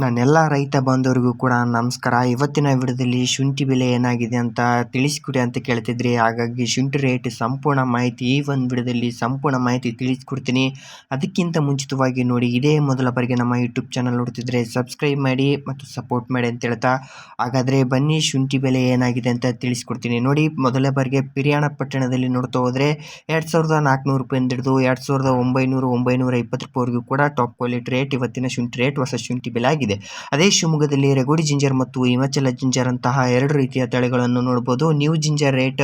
ನನ್ನೆಲ್ಲ ರೈತ ಬಾಂಧವರಿಗೂ ಕೂಡ ನಮಸ್ಕಾರ. ಇವತ್ತಿನ ವಿಡಿಯೋದಲ್ಲಿ ಶುಂಠಿ ಬೆಲೆ ಏನಾಗಿದೆ ಅಂತ ತಿಳಿಸಿಕೊಡಿ ಅಂತ ಕೇಳ್ತಿದ್ರಿ. ಹಾಗಾಗಿ ಶುಂಠಿ ರೇಟ್ ಸಂಪೂರ್ಣ ಮಾಹಿತಿ ಈ ಒಂದು ವಿಡಿಯೋದಲ್ಲಿ ಸಂಪೂರ್ಣ ಮಾಹಿತಿ ತಿಳಿಸ್ಕೊಡ್ತೀನಿ. ಅದಕ್ಕಿಂತ ಮುಂಚಿತವಾಗಿ ನೋಡಿ, ಇದೇ ಮೊದಲ ಬಾರಿಗೆ ನಮ್ಮ ಯೂಟ್ಯೂಬ್ ಚಾನಲ್ ನೋಡ್ತಿದ್ರೆ ಸಬ್ಸ್ಕ್ರೈಬ್ ಮಾಡಿ ಮತ್ತು ಸಪೋರ್ಟ್ ಮಾಡಿ ಅಂತ ಹೇಳ್ತಾ, ಹಾಗಾದರೆ ಬನ್ನಿ ಶುಂಠಿ ಬೆಲೆ ಏನಾಗಿದೆ ಅಂತ ತಿಳಿಸ್ಕೊಡ್ತೀನಿ. ನೋಡಿ, ಮೊದಲ ಬಾರಿಗೆ ಪಿರಿಯಾಣ ಪಟ್ಟಣದಲ್ಲಿ ನೋಡ್ತಾ ಹೋದರೆ 2400 ರೂಪಾಯಿಂದ ಹಿಡಿದು 2920 ರೂಪಾಯಿವರೆಗೂ ಕೂಡ ಟಾಪ್ ಕ್ವಾಲಿಟಿ ರೇಟ್ ಇವತ್ತಿನ ಶುಂಠಿ ರೇಟ್, ಹೊಸ ಶುಂಠಿ ಬೆಲೆ ಆಗಿದೆ. ಅದೇ ಶಿವಮೊಗ್ಗದಲ್ಲಿ ರೆಗೋಡಿ ಜಿಂಜರ್ ಮತ್ತು ಹಿಮಾಚಲ ಜಿಂಜರ್ ಅಂತಹ ಎರಡು ರೀತಿಯ ತಳಿಗಳನ್ನು ನೋಡಬಹುದು. ನ್ಯೂ ಜಿಂಜರ್ ರೇಟ್,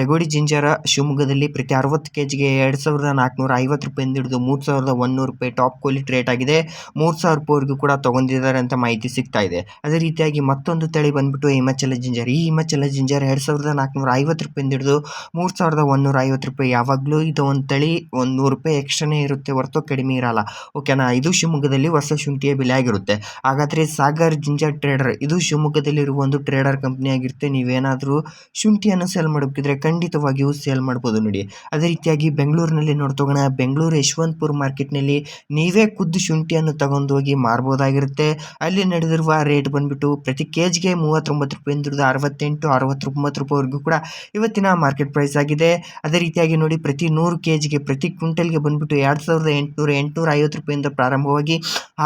ರೆಗೋಡಿ ಜಿಂಜರ್ ಶಿವಮೊಗ್ಗದಲ್ಲಿ ಪ್ರತಿ 60 kgಗೆ 2450 ರೂಪಾಯಿಂದ ಹಿಡಿದು 3100 ರೂಪಾಯಿ ಟಾಪ್ ಕ್ವಾಲಿಟಿ ರೇಟ್ ಆಗಿದೆ. 3000 ರೂಪಾಯಿವರೆಗೂ ಕೂಡ ತಗೊಂಡಿದ್ದಾರೆ ಅಂತ ಮಾಹಿತಿ ಸಿಗ್ತಾ ಇದೆ. ಅದೇ ರೀತಿಯಾಗಿ ಮತ್ತೊಂದು ತಳಿ ಬಂದ್ಬಿಟ್ಟು ಹಿಮಾಚಲ ಜಿಂಜರ್. ಈ ಹಿಮಾಚಲ ಜಿಂಜರ್ 2450 ರೂಪಾಯಿಂದ ಹಿಡಿದು 3150 ರೂಪಾಯಿ. ಯಾವಾಗಲೂ ಇದು ಒಂದು ತಳಿ 100 ರೂಪಾಯಿ ಎಕ್ಸ್ಟ್ರಾನೇ ಇರುತ್ತೆ, ಹೊರತು ಕಡಿಮೆ ಇರಲ್ಲ. ಓಕೆನಾ? ಇದು ಶಿವಮೊಗ್ಗದಲ್ಲಿ ಹೊಸ ಶುಂಠಿಯ ಬೆಲೆ ಆಗಿರುತ್ತೆ. ಹಾಗಾದರೆ ಸಾಗರ್ ಜಿಂಜರ್ ಟ್ರೇಡರ್, ಇದು ಶಿವಮೊಗ್ಗದಲ್ಲಿರುವ ಒಂದು ಟ್ರೇಡರ್ ಕಂಪ್ನಿ ಆಗಿರುತ್ತೆ. ನೀವೇನಾದರೂ ಶುಂಠಿಯನ್ನು ಸೇಲ್ ಮಾಡಬೇಕಿದ್ರೆ ಖಂಡಿತವಾಗಿಯೂ ಸೇಲ್ ಮಾಡ್ಬೋದು ನೋಡಿ. ಅದೇ ರೀತಿಯಾಗಿ ಬೆಂಗಳೂರಿನಲ್ಲಿ ನೋಡ್ತೋಗೋಣ. ಬೆಂಗಳೂರು ಯಶವಂತಪುರ ಮಾರ್ಕೆಟ್ನಲ್ಲಿ ನೀವೇ ಖುದ್ದು ಶುಂಠಿಯನ್ನು ತಗೊಂಡು ಹೋಗಿ ಮಾರ್ಬೋದಾಗಿರುತ್ತೆ. ಅಲ್ಲಿ ನಡೆದಿರುವ ರೇಟ್ ಬಂದ್ಬಿಟ್ಟು ಪ್ರತಿ ಕೆಜಿಗೆ 39 ರೂಪಾಯಿಂದ ಹಿಡಿದು 68-69 ರೂಪಾಯಿವರೆಗೂ ಕೂಡ ಇವತ್ತಿನ ಮಾರ್ಕೆಟ್ ಪ್ರೈಸ್ ಆಗಿದೆ. ಅದೇ ರೀತಿಯಾಗಿ ನೋಡಿ, ಪ್ರತಿ 100 kgಗೆ ಪ್ರತಿ ಕ್ವಿಂಟಲ್ಗೆ ಬಂದ್ಬಿಟ್ಟು 2800-850 ರೂಪಾಯಿಂದ ಪ್ರಾರಂಭವಾಗಿ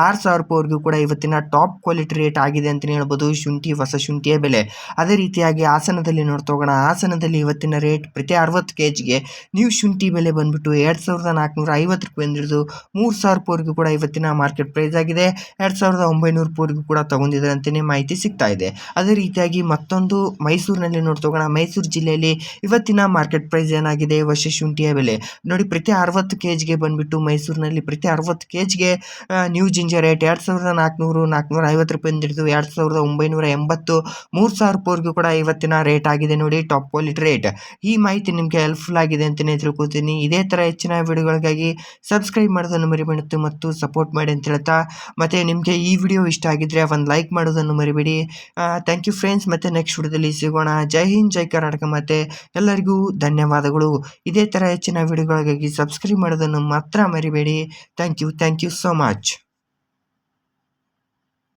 6000 ರೂಪಾಯಿವರೆಗೂ ಕೂಡ ಇವತ್ತಿನ ಟಾಪ್ ಕ್ವಾಲಿಟಿ ರೇಟ್ ಆಗಿದೆ ಅಂತಲೇ ಹೇಳ್ಬೋದು ಶುಂಠಿ, ಹೊಸ ಶುಂಠಿಯ ಬೆಲೆ. ಅದೇ ರೀತಿಯಾಗಿ ಹಾಸನದಲ್ಲಿ ನೋಡ್ತೋಗೋಣ. ಹಾಸನದಲ್ಲಿ ಇವತ್ತಿನ ರೇಟ್ ಪ್ರತಿ 60 kgಗೆ ನ್ಯೂ ಶುಂಠಿ ಬೆಲೆ ಬಂದ್ಬಿಟ್ಟು 2450 ರೂಪಾಯಿಂದ ಹಿಡಿದು 3000 ರೂಪಾಯಿವರೆಗೂ ಕೂಡ ಇವತ್ತಿನ ಮಾರ್ಕೆಟ್ ಪ್ರೈಸ್ ಆಗಿದೆ. 2900 ರೂಪಾಯಿವರೆಗೂ ಕೂಡ ತಗೊಂಡಿದ್ದಾರೆ ಅಂತಲೇ ಮಾಹಿತಿ ಸಿಗ್ತಾ ಇದೆ. ಅದೇ ರೀತಿಯಾಗಿ ಮತ್ತೊಂದು ಮೈಸೂರಿನಲ್ಲಿ ನೋಡ್ತೋಗೋಣ. ಮೈಸೂರು ಜಿಲ್ಲೆಯಲ್ಲಿ ಇವತ್ತಿನ ಮಾರ್ಕೆಟ್ ಪ್ರೈಸ್ ಏನಾಗಿದೆ ಹೊಸ ಶುಂಠಿಯ ಬೆಲೆ ನೋಡಿ. ಪ್ರತಿ 60 kgಗೆ ಬಂದ್ಬಿಟ್ಟು ಮೈಸೂರಿನಲ್ಲಿ ಪ್ರತಿ 60 kgಗೆ ನ್ಯೂ ಜಿಂಜರ್ ರೇಟ್ 2400-450 ರೂಪಾಯಿಂದ ಹಿಡಿದು 2980, 3000 ರೂಪಾಯಿವರೆಗೂ ಕೂಡ ಇವತ್ತಿನ ರೇಟ್ ಆಗಿದೆ ನೋಡಿ, ಟಾಪ್ ಕ್ವಾಲಿಟಿ ರೇಟ್. ಈ ಮಾಹಿತಿ ನಿಮಗೆ ಹೆಲ್ಪ್ಫುಲ್ ಆಗಿದೆ ಅಂತಲೇ ತಿಳ್ಕೊತೀನಿ. ಇದೇ ಥರ ಹೆಚ್ಚಿನ ವಿಡಿಯೋಗಳಿಗಾಗಿ ಸಬ್ಸ್ಕ್ರೈಬ್ ಮಾಡೋದನ್ನು ಮರಿಬೇಡಿ ಮತ್ತು ಸಪೋರ್ಟ್ ಮಾಡಿ ಅಂತ ಹೇಳ್ತಾ, ಮತ್ತು ನಿಮಗೆ ಈ ವಿಡಿಯೋ ಇಷ್ಟ ಆಗಿದ್ದರೆ ಒಂದು ಲೈಕ್ ಮಾಡೋದನ್ನು ಮರಿಬೇಡಿ. Thank you friends. ಮತ್ತು ನೆಕ್ಸ್ಟ್ ವಿಡಿಯೋದಲ್ಲಿ ಸಿಗೋಣ. ಜೈ ಹಿಂದ್, ಜೈ ಕರ್ನಾಟಕ. ಮತ್ತು ಎಲ್ಲರಿಗೂ ಧನ್ಯವಾದಗಳು. ಇದೇ ಥರ ಹೆಚ್ಚಿನ ವಿಡಿಯೋಗಳಿಗಾಗಿ ಸಬ್ಸ್ಕ್ರೈಬ್ ಮಾಡೋದನ್ನು ಮಾತ್ರ ಮರಿಬೇಡಿ. Thank you so much.